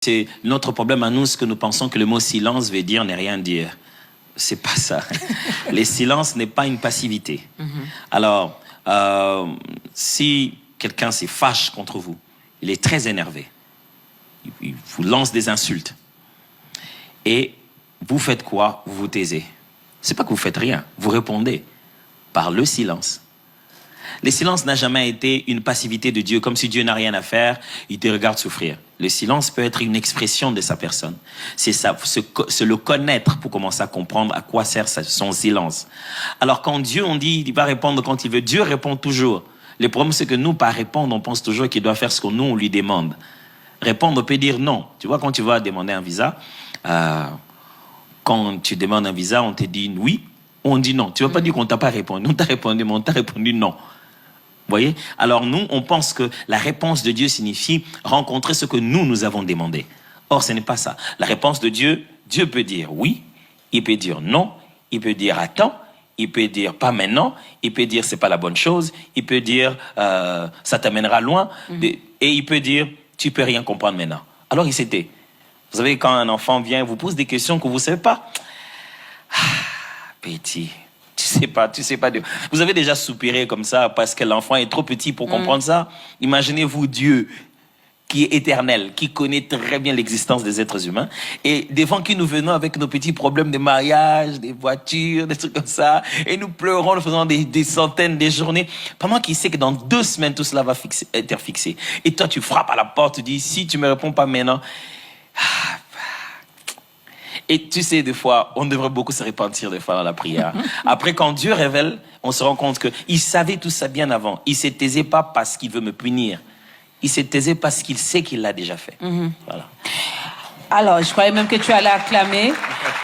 C'est notre problème à nous, ce que nous pensons que le mot silence veut dire ne rien dire. C'est pas ça. Le silence n'est pas une passivité. Alors, si quelqu'un se fâche contre vous, il est très énervé, il vous lance des insultes, et vous faites quoi? Vous vous taisez. C'est pas que vous faites rien, vous répondez par le silence. Le silence n'a jamais été une passivité de Dieu, comme si Dieu n'a rien à faire, il te regarde souffrir. Le silence peut être une expression de sa personne. C'est ça, c'est le connaître pour commencer à comprendre à quoi sert son silence. Alors quand Dieu, on dit, il va répondre quand il veut, Dieu répond toujours. Le problème, c'est que nous, par répondre, on pense toujours qu'il doit faire ce que nous, on lui demande. Répondre peut dire non. Tu vois, quand tu vas demander un visa, quand tu demandes un visa, on te dit oui, on dit non. Tu ne vas pas dire qu'on ne t'a pas répondu. On t'a répondu, mais on t'a répondu non. Vous voyez? Alors nous, on pense que la réponse de Dieu signifie rencontrer ce que nous avons demandé. Or, ce n'est pas ça. La réponse de Dieu, Dieu peut dire oui, il peut dire non, il peut dire attends, il peut dire pas maintenant, il peut dire c'est pas la bonne chose, il peut dire ça t'amènera loin, et il peut dire tu peux rien comprendre maintenant. Alors il s'était. Vous savez, quand un enfant vient, vous pose des questions que vous ne savez pas. Petit. Tu sais pas. Vous avez déjà soupiré comme ça parce que l'enfant est trop petit pour comprendre ça. Imaginez-vous Dieu qui est éternel, qui connaît très bien l'existence des êtres humains. Et des fois que nous venons avec nos petits problèmes de mariage, des voitures, des trucs comme ça, et nous pleurons, nous faisons des centaines de journées, pendant qu'il sait que dans 2 semaines, tout cela va être fixé. Et toi, tu frappes à la porte, tu dis, si tu me réponds pas maintenant... Et tu sais, des fois, on devrait beaucoup se repentir des fois dans la prière. Après, quand Dieu révèle, on se rend compte qu'il savait tout ça bien avant. Il ne se taisait pas parce qu'il veut me punir. Il se taisait parce qu'il sait qu'il l'a déjà fait. Voilà. Alors, je croyais même que tu allais acclamer.